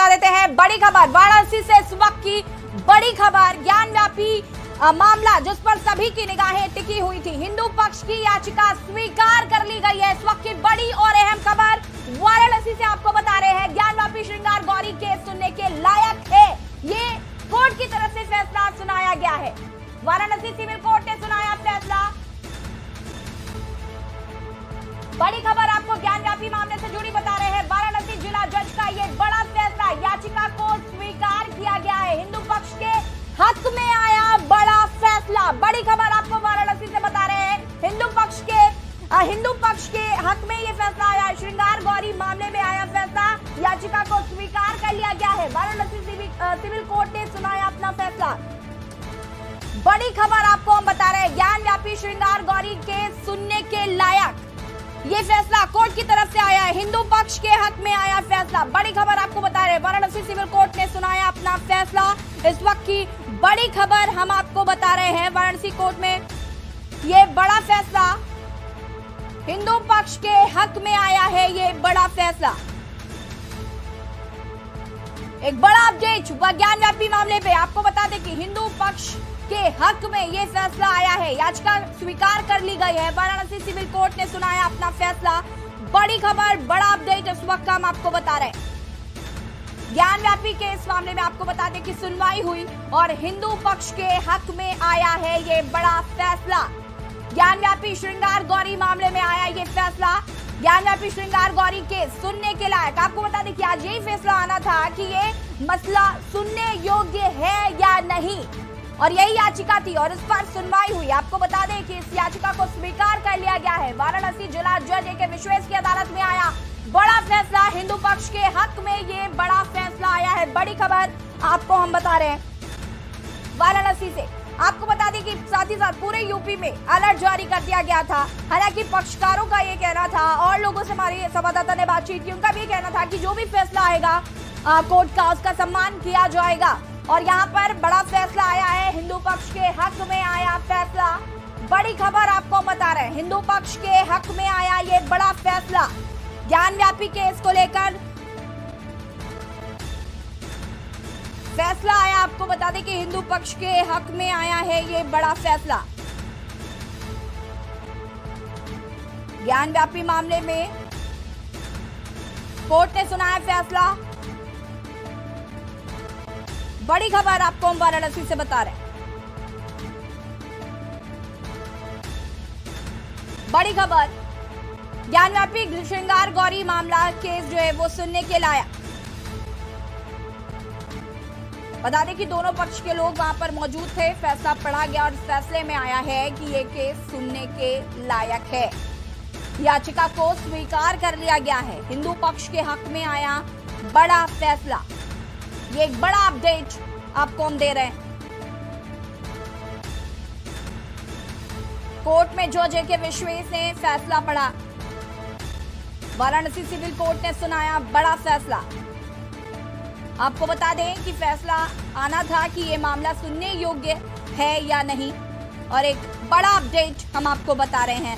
बता देते हैं बड़ी खबर वाराणसी से इस वक्त की बड़ी खबर। ज्ञानव्यापी मामला जिस पर सभी की निगाहें टिकी हुई थी, हिंदू पक्ष की याचिका स्वीकार कर ली गई है। इस वक्त की बड़ी और अहम खबर वाराणसी से आपको बता रहे हैं। ज्ञानव्यापी श्रृंगार गौरी केस सुनने के लायक है, ये कोर्ट की तरफ से फैसला सुनाया गया है। वाराणसी सिविल कोर्ट ने सुनाया फैसला। बड़ी खबर आपको ज्ञानव्यापी मामले से जुड़ी बता रहे हैं। वाराणसी जिला जज का ये बड़ा फैसला, याचिका को स्वीकार किया गया है। हिंदू पक्ष के हक में आया बड़ा फैसला। बड़ी खबर आपको वाराणसी से बता रहे हैं। हिंदू पक्ष के हक में ये फैसला आया। श्रृंगार गौरी मामले में आया फैसला, याचिका को स्वीकार कर लिया गया है। वाराणसी सिविल कोर्ट ने सुनाया अपना फैसला। बड़ी खबर आपको हम बता रहे हैं, ज्ञानव्यापी श्रृंगार गौरी के सुनने के लायक ये फैसला कोर्ट की तरफ से आया है। हिंदू पक्ष के हक में आया फैसला। बड़ी खबर आपको बता रहे हैं, वाराणसी सिविल कोर्ट ने सुनाया अपना फैसला। इस वक्त की बड़ी खबर हम आपको बता रहे हैं। वाराणसी कोर्ट में ये बड़ा फैसला, हिंदू पक्ष के हक में आया है ये बड़ा फैसला। एक बड़ा अपडेट ज्ञानव्यापी मामले पे आपको बता दें कि हिंदू पक्ष के हक में ये फैसला आया है। याचिका स्वीकार कर ली गई है। वाराणसी सिविल कोर्ट ने सुनाया अपना फैसला। बड़ी खबर, बड़ा अपडेट इस वक्त हम आपको बता रहे हैं। ज्ञानव्यापी के इस मामले में आपको बता दें कि सुनवाई हुई और हिंदू पक्ष के हक में आया है ये बड़ा फैसला। ज्ञानव्यापी श्रृंगार गौरी मामले में आया ये फैसला। ज्ञानव्यापी श्रृंगार गौरी के सुनने के लायक आपको बता दें कि आज यही फैसला आना था कि ये मसला सुनने योग्य है या नहीं, और यही याचिका थी और इस पर सुनवाई हुई। आपको बता दें कि इस याचिका को स्वीकार कर लिया गया है। वाराणसी जिला जज ए के विश्वेश की अदालत में आया बड़ा फैसला। हिंदू पक्ष के हक में ये बड़ा फैसला आया है। बड़ी खबर आपको हम बता रहे हैं वाराणसी से। आपको बता दें कि साथ ही साथ पूरे यूपी में अलर्ट जारी कर दिया गया था। हालांकि पक्षकारों का ये कहना था और लोगों से हमारी संवाददाता ने बातचीत की, उनका भी कहना था कि जो भी फैसला आएगा कोर्ट का उसका सम्मान किया जाएगा। और यहाँ पर बड़ा फैसला आया है, हिंदू पक्ष के हक में आया फैसला। बड़ी खबर आपको बता रहे हैं, हिंदू पक्ष के हक में आया ये बड़ा फैसला। ज्ञानव्यापी केस को लेकर फैसला आया। आपको बता दें कि हिंदू पक्ष के हक में आया है ये बड़ा फैसला। ज्ञानव्यापी मामले में कोर्ट ने सुनाया फैसला। बड़ी खबर आपको हम वाराणसी से बता रहे हैं। बड़ी खबर, ज्ञानव्यापी श्रृंगार गौरी मामला केस जो है वो सुनने के लायक। बता दें कि दोनों पक्ष के लोग वहां पर मौजूद थे। फैसला पढ़ा गया और इस फैसले में आया है कि ये केस सुनने के लायक है। याचिका को स्वीकार कर लिया गया है। हिंदू पक्ष के हक में आया बड़ा फैसला। ये एक बड़ा अपडेट आपको हम दे रहे हैं। कोर्ट में जज ए के विश्वेश ने फैसला पढ़ा। वाराणसी सिविल कोर्ट ने सुनाया बड़ा फैसला। आपको बता दें कि फैसला आना था कि ये मामला सुनने योग्य है या नहीं, और एक बड़ा अपडेट हम आपको बता रहे हैं।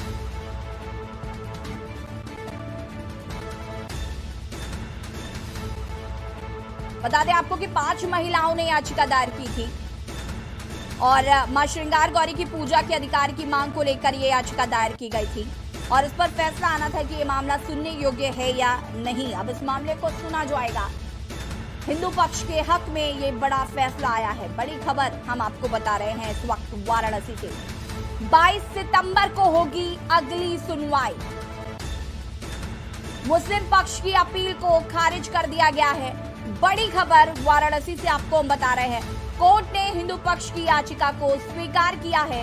बता दें आपको कि 5 महिलाओं ने याचिका दायर की थी और मां श्रृंगार गौरी की पूजा के अधिकार की मांग को लेकर ये याचिका दायर की गई थी और इस पर फैसला आना था कि ये मामला सुनने योग्य है या नहीं। अब इस मामले को सुना जाएगा। हिंदू पक्ष के हक में ये बड़ा फैसला आया है। बड़ी खबर हम आपको बता रहे हैं इस वक्त वाराणसी से। 22 सितंबर को होगी अगली सुनवाई। मुस्लिम पक्ष की अपील को खारिज कर दिया गया है। बड़ी खबर वाराणसी से आपको हम बता रहे हैं। कोर्ट ने हिंदू पक्ष की याचिका को स्वीकार किया है।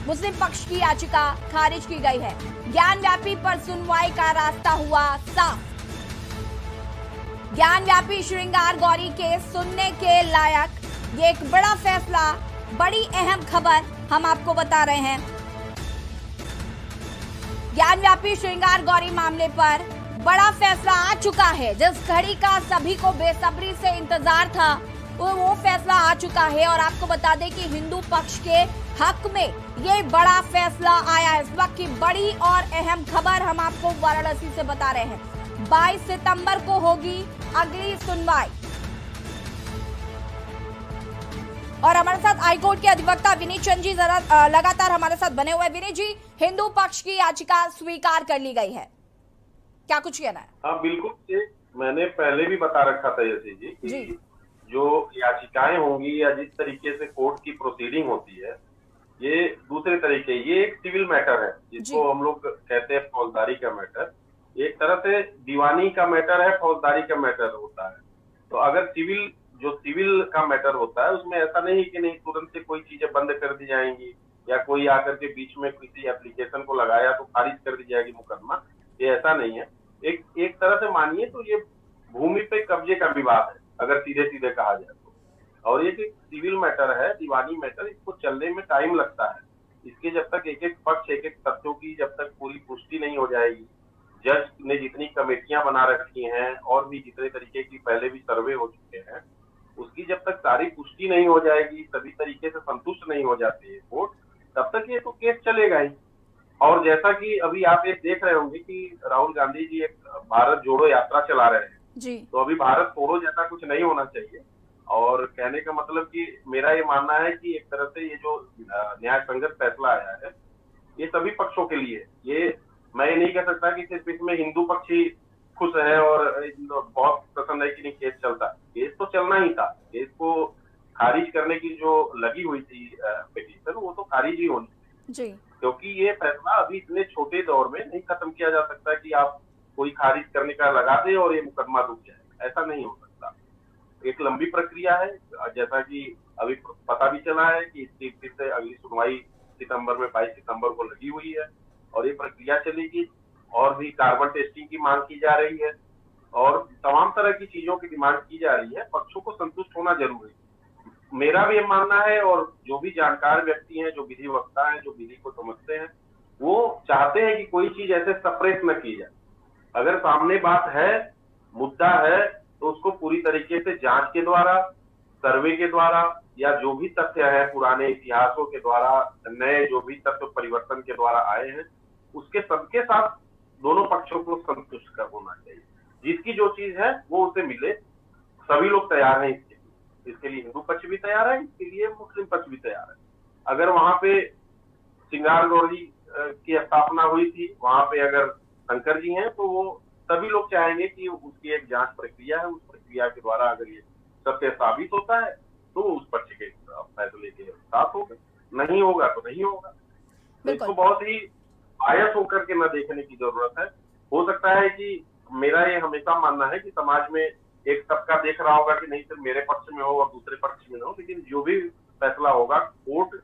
मुस्लिम पक्ष की याचिका खारिज की गई है। ज्ञानव्यापी पर सुनवाई का रास्ता हुआ साफ। ज्ञानव्यापी श्रृंगार गौरी के सुनने के लायक ये एक बड़ा फैसला, बड़ी अहम खबर हम आपको बता रहे हैं। ज्ञानव्यापी श्रृंगार गौरी मामले पर बड़ा फैसला आ चुका है। जिस घड़ी का सभी को बेसब्री से इंतजार था वो फैसला आ चुका है और आपको बता दें कि हिंदू पक्ष के हक में ये बड़ा फैसला आया है। इस वक्त की बड़ी और अहम खबर हम आपको वाराणसी से बता रहे हैं। 22 सितंबर को होगी अगली सुनवाई। और हमारे साथ हाईकोर्ट के अधिवक्ता विनीत चंद जी लगातार हमारे साथ बने हुए। विनीत जी, हिंदू पक्ष की याचिका स्वीकार कर ली गई है, क्या कुछ कहना है? हाँ बिल्कुल, मैंने पहले भी बता रखा था यशी जी कि जो याचिकाएं होंगी या जिस तरीके से कोर्ट की प्रोसीडिंग होती है, ये दूसरे तरीके, ये एक सिविल मैटर है जिसको हम लोग कहते हैं फौजदारी का मैटर। एक तरह से दीवानी का मैटर है, फौजदारी का मैटर होता है। तो अगर सिविल का मैटर होता है उसमें ऐसा नहीं कि नहीं तुरंत से कोई चीजें बंद कर दी जाएंगी या कोई आकर के बीच में किसी एप्लीकेशन को लगाया तो खारिज कर दी जाएगी मुकदमा, ये ऐसा नहीं है। एक तरह से मानिए तो ये भूमि पे कब्जे का विवाद है अगर सीधे सीधे कहा जाए तो, और ये सिविल मैटर है, दीवानी मैटर, इसको चलने में टाइम लगता है। इसके जब तक एक एक पक्ष, एक एक तथ्यों की जब तक पूरी पुष्टि नहीं हो जाएगी, जज ने जितनी कमेटियां बना रखी हैं और भी जितने तरीके की पहले भी सर्वे हो चुके हैं, उसकी जब तक सारी पुष्टि नहीं हो जाएगी, सभी तरीके से संतुष्ट नहीं हो जाती है कोर्ट, तब तक ये तो केस चलेगा ही। और जैसा कि अभी आप ये देख रहे होंगे कि राहुल गांधी जी एक भारत जोड़ो यात्रा चला रहे हैं जी। तो अभी भारत छोड़ो जैसा कुछ नहीं होना चाहिए। और कहने का मतलब कि मेरा ये मानना है कि एक तरह से ये जो न्याय संगत फैसला आया है ये सभी पक्षों के लिए, ये मैं ये नहीं कह सकता कि सिर्फ इसमें हिंदू पक्ष ही खुश है और बहुत प्रसन्न है कि नहीं केस चलता। केस तो चलना ही था, केस को खारिज करने की जो लगी हुई थी पिटीशन वो तो खारिज ही होनी जी, क्योंकि ये फैसला अभी इतने छोटे दौर में नहीं खत्म किया जा सकता कि आप कोई खारिज करने का लगा दे और ये मुकदमा रुक जाए, ऐसा नहीं हो सकता। एक लंबी प्रक्रिया है, जैसा कि अभी पता भी चला है कि इसकी फिर से अगली सुनवाई सितंबर में 22 सितंबर को लगी हुई है और ये प्रक्रिया चलेगी। और भी कार्बन टेस्टिंग की मांग की जा रही है और तमाम तरह की चीजों की डिमांड की जा रही है। पक्षों को संतुष्ट होना जरूरी है, मेरा भी ये मानना है। और जो भी जानकार व्यक्ति हैं, जो विधि वक्ता हैं, जो विधि को समझते हैं, वो चाहते हैं कि कोई चीज ऐसे सप्रेस न की जाए। अगर सामने बात है, मुद्दा है, तो उसको पूरी तरीके से जांच के द्वारा, सर्वे के द्वारा या जो भी तथ्य है पुराने इतिहासों के द्वारा, नए जो भी तथ्य परिवर्तन के द्वारा आए हैं, उसके सबके साथ दोनों पक्षों को संतुष्ट कर होना चाहिए। जिसकी जो चीज है वो उसे मिले, सभी लोग तैयार हैं इसके लिए हिंदू पक्ष भी तैयार है, इसके लिए मुस्लिम पक्ष भी तैयार है। अगर वहां पे श्रृंगार गौरी की स्थापना हुई थी, वहां पे अगर शंकर जी हैं, तो वो सभी लोग चाहेंगे कि उसकी एक जांच प्रक्रिया है, उस प्रक्रिया के द्वारा अगर ये सत्य साबित होता है तो उस पक्ष के फैसले के साथ होगा, नहीं होगा तो नहीं होगा। तो इसको बहुत ही बायस होकर के न देखने की जरूरत है। हो सकता है कि मेरा ये हमेशा मानना है कि समाज में एक तबका देख रहा होगा कि नहीं सिर्फ मेरे पक्ष में हो और दूसरे पक्ष में न हो, लेकिन जो भी फैसला होगा कोर्ट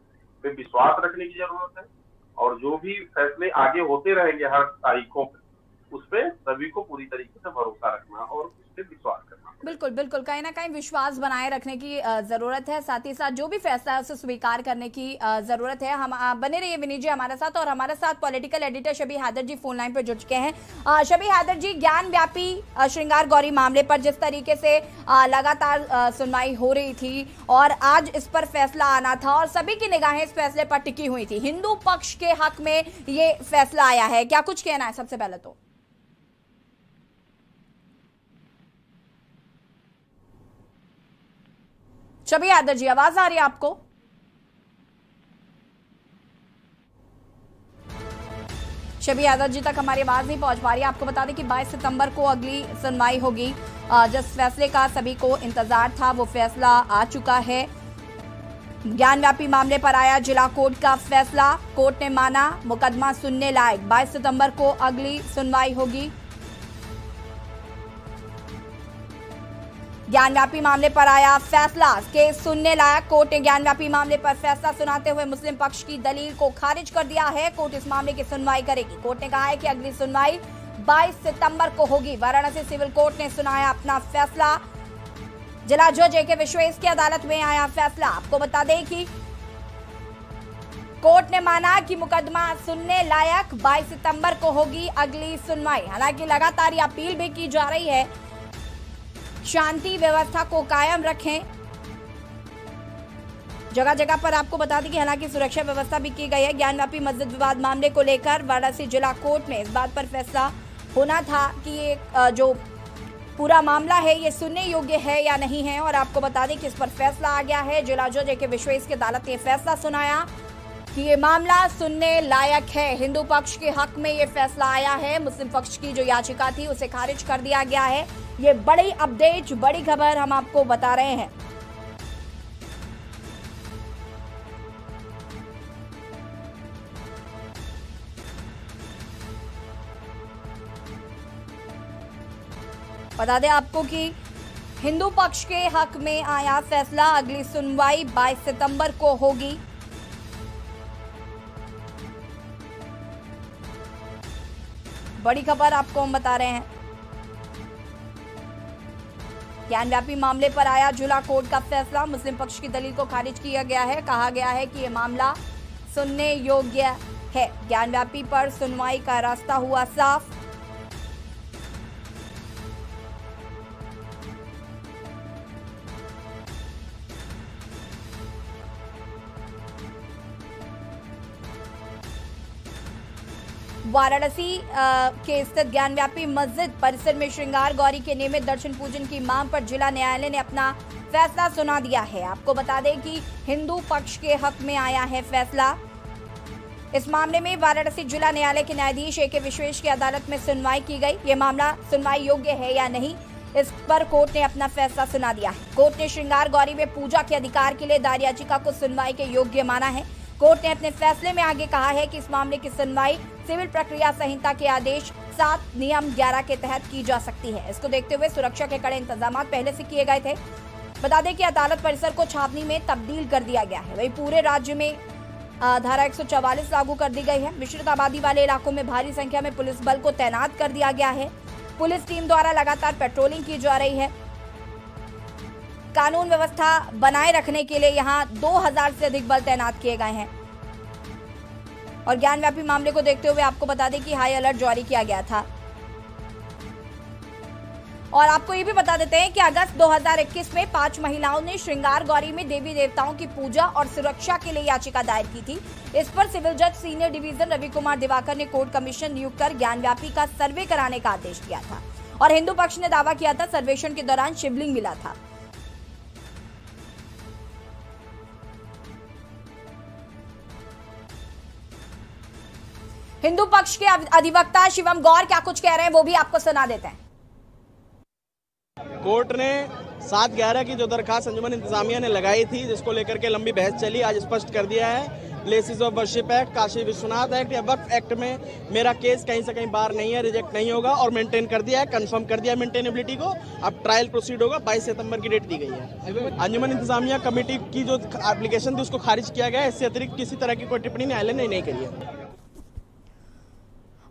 पे विश्वास रखने की जरूरत है और जो भी फैसले आगे होते रहेंगे हर तारीखों पे, उस पे सभी को पूरी तरीके से भरोसा रखना और उस पे विश्वास करना। बिल्कुल बिल्कुल, कहीं ना कहीं विश्वास बनाए रखने की जरूरत है, साथ ही साथ जो भी फैसला है उसे स्वीकार करने की जरूरत है। हम बने रहिए विनीत जी हमारे साथ, और हमारे साथ पॉलिटिकल एडिटर शबी हैदर जी फोन लाइन पर जुड़ चुके हैं। शबी हैदर जी, ज्ञान व्यापी श्रृंगार गौरी मामले पर जिस तरीके से लगातार सुनवाई हो रही थी और आज इस पर फैसला आना था और सभी की निगाहें इस फैसले पर टिकी हुई थी, हिंदू पक्ष के हक में ये फैसला आया है, क्या कुछ कहना है? सबसे पहले तो शबी हैदर जी, आवाज आ रही है आपको? शबी हैदर जी तक हमारी आवाज नहीं पहुंच पा रही है। आपको बता दें कि 22 सितंबर को अगली सुनवाई होगी। जिस फैसले का सभी को इंतजार था वो फैसला आ चुका है। ज्ञानव्यापी मामले पर आया जिला कोर्ट का फैसला, कोर्ट ने माना मुकदमा सुनने लायक। 22 सितंबर को अगली सुनवाई होगी। ज्ञानव्यापी मामले पर आया फैसला, केस सुनने लायक। कोर्ट ने ज्ञानव्यापी मामले पर फैसला सुनाते हुए मुस्लिम पक्ष की दलील को खारिज कर दिया है। कोर्ट इस मामले की सुनवाई करेगी। कोर्ट ने कहा है कि अगली सुनवाई 22 सितंबर को होगी। वाराणसी सिविल कोर्ट ने सुनाया अपना फैसला। जिला जज ए.के. विश्वेश की अदालत में आया फैसला। आपको बता दें कि कोर्ट ने माना कि मुकदमा सुनने लायक, 22 सितंबर को होगी अगली सुनवाई। हालांकि लगातार ये अपील भी की जा रही है, शांति व्यवस्था को कायम रखें। जगह जगह पर आपको बता दें कि हालांकि सुरक्षा व्यवस्था भी की गई है। ज्ञानव्यापी मस्जिद विवाद मामले को लेकर वाराणसी जिला कोर्ट ने इस बात पर फैसला होना था कि ये जो पूरा मामला है ये सुनने योग्य है या नहीं है। और आपको बता दें कि इस पर फैसला आ गया है। जिला जज ए.के. विश्वेश की अदालत ने फैसला सुनाया कि ये मामला सुनने लायक है। हिंदू पक्ष के हक में ये फैसला आया है। मुस्लिम पक्ष की जो याचिका थी उसे खारिज कर दिया गया है। ये बड़ी अपडेट, बड़ी खबर हम आपको बता रहे हैं। बता दें आपको कि हिंदू पक्ष के हक में आया फैसला। अगली सुनवाई 22 सितंबर को होगी। बड़ी खबर आपको हम बता रहे हैं। ज्ञानव्यापी मामले पर आया झूला कोर्ट का फैसला। मुस्लिम पक्ष की दलील को खारिज किया गया है। कहा गया है कि यह मामला सुनने योग्य है। ज्ञानव्यापी पर सुनवाई का रास्ता हुआ साफ। वाराणसी के स्थित ज्ञानव्यापी मस्जिद परिसर में श्रृंगार गौरी के नियमित दर्शन पूजन की मांग पर जिला न्यायालय ने अपना फैसला सुना दिया है। आपको बता दें कि हिंदू पक्ष के हक में आया है फैसला। इस मामले में वाराणसी जिला न्यायालय के न्यायाधीश ए.के. विश्वेश की अदालत में सुनवाई की गई। ये मामला सुनवाई योग्य है या नहीं, इस पर कोर्ट ने अपना फैसला सुना दिया है। कोर्ट ने श्रृंगार गौरी में पूजा के अधिकार के लिए दायर याचिका को सुनवाई के योग्य माना है। कोर्ट ने अपने फैसले में आगे कहा है कि इस मामले की सुनवाई सिविल प्रक्रिया संहिता के आदेश 7 नियम 11 के तहत की जा सकती है। इसको देखते हुए सुरक्षा के कड़े इंतजाम पहले से किए गए थे। बता दें कि अदालत परिसर को छावनी में तब्दील कर दिया गया है। वहीं पूरे राज्य में धारा 144 लागू कर दी गई है। मिश्रित आबादी वाले इलाकों में भारी संख्या में पुलिस बल को तैनात कर दिया गया है। पुलिस टीम द्वारा लगातार पेट्रोलिंग की जा रही है। कानून व्यवस्था बनाए रखने के लिए यहां 2000 से अधिक बल तैनात किए गए हैं। और ज्ञानव्यापी मामले को देखते हुए आपको बता दें कि हाई अलर्ट जारी किया गया था। और आपको ये भी बता देते हैं कि अगस्त 2021 में 5 महिलाओं ने श्रृंगार गौरी में देवी देवताओं की पूजा और सुरक्षा के लिए याचिका दायर की थी। इस पर सिविल जज सीनियर डिवीजन रवि कुमार दिवाकर ने कोर्ट कमीशन नियुक्त कर ज्ञानव्यापी का सर्वे कराने का आदेश दिया था। और हिंदू पक्ष ने दावा किया था सर्वेक्षण के दौरान शिवलिंग मिला था। हिंदू पक्ष के अधिवक्ता शिवम गौर क्या कुछ कह रहे हैं वो भी आपको सुना देते हैं। कोर्ट ने 7/11 की जो दरखास्त अंजुमन इंतजामिया ने लगाई थी, जिसको लेकर के लंबी बहस चली, आज स्पष्ट कर दिया है। Places of worship act, Kashi Vishwanath act या वक्फ एक्ट में मेरा केस कहीं से कहीं बार नहीं है, रिजेक्ट नहीं होगा और मेंटेन कर दिया है, कंफर्म कर दिया मेंटेनेबिलिटी को। अब ट्रायल प्रोसीड होगा। 22 सितंबर की डेट दी गई है। अंजुमन इंतजामिया कमेटी की जो एप्लीकेशन थी उसको खारिज किया गया है। इससे अतिरिक्त किसी तरह की कोई टिप्पणी न्यायालय ने नहीं करी है।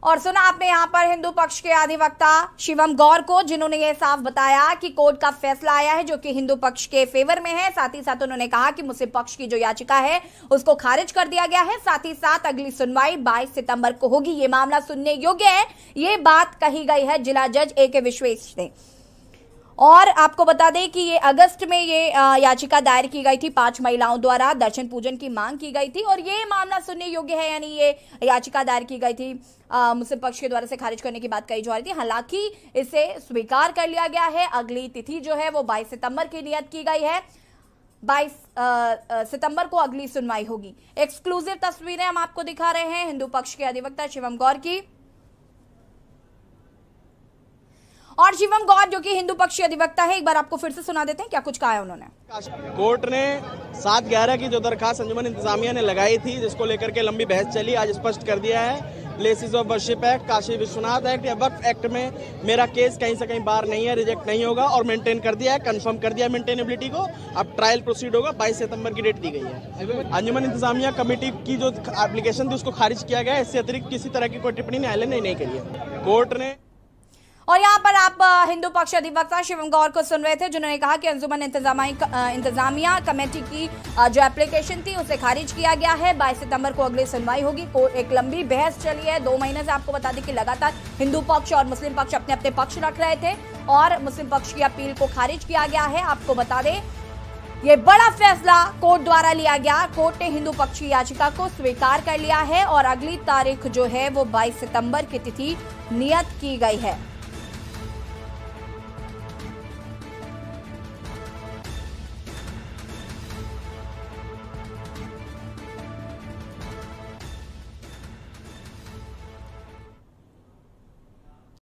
और सुना आपने यहाँ पर हिंदू पक्ष के अधिवक्ता शिवम गौर को, जिन्होंने ये साफ बताया कि कोर्ट का फैसला आया है जो कि हिंदू पक्ष के फेवर में है। साथ ही साथ उन्होंने कहा कि मुस्लिम पक्ष की जो याचिका है उसको खारिज कर दिया गया है। साथ ही साथ अगली सुनवाई 22 सितंबर को होगी। ये मामला सुनने योग्य है, ये बात कही गई है जिला जज ए.के. विश्वेश ने। और आपको बता दें कि ये अगस्त में ये याचिका दायर की गई थी। 5 महिलाओं द्वारा दर्शन पूजन की मांग की गई थी और ये मामला सुनने योग्य है, यानी ये याचिका दायर की गई थी मुस्लिम पक्ष के द्वारा से खारिज करने की बात कही जा रही थी। हालांकि इसे स्वीकार कर लिया गया है। अगली तिथि जो है वो 22 सितंबर की नियत की गई है। 22 सितंबर को अगली सुनवाई होगी। एक्सक्लूसिव तस्वीरें हम आपको दिखा रहे हैं हिंदू पक्ष के अधिवक्ता शिवम गौर की। और शिवम गौर जो कि हिंदू पक्षी अधिवक्ता है, एक बार आपको फिर से सुना देते हैं क्या कुछ कहा है उन्होंने। कोर्ट ने 7/11 की जो दरखास्त अंजुमन इंतजामिया ने लगाई थी, जिसको लेकर के लंबी बहस चली, आज स्पष्ट कर दिया है। Places of worship act, Kashi Vishwanath act या वक्फ एक्ट में मेरा केस कहीं से कहीं बार नहीं है, रिजेक्ट नहीं होगा और मेंटेन कर दिया है, कंफर्म कर दिया मेंटेनेबिलिटी को। अब ट्रायल प्रोसीड होगा। 22 सितंबर की डेट दी गई है। अंजुमन इंतजामिया कमेटी की जो एप्लीकेशन थी उसको खारिज किया गया है। इससे अतिरिक्त किसी तरह की कोई टिप्पणी न्यायालय ने नहीं करी है। कोर्ट ने और यहाँ पर आप हिंदू पक्ष अधिवक्ता शिवम गौर को सुन रहे थे, जिन्होंने कहा कि अंजुमन इंतजामिया कमेटी की जो एप्लीकेशन थी उसे खारिज किया गया है। 22 सितंबर को अगली सुनवाई होगी। एक लंबी बहस चली है 2 महीने से। आपको बता दें कि लगातार हिंदू पक्ष और मुस्लिम पक्ष अपने अपने पक्ष रख रहे थे और मुस्लिम पक्ष की अपील को खारिज किया गया है। आपको बता दें ये बड़ा फैसला कोर्ट द्वारा लिया गया। कोर्ट ने हिंदू पक्ष की याचिका को स्वीकार कर लिया है और अगली तारीख जो है वो 22 सितंबर की तिथि नियत की गई है।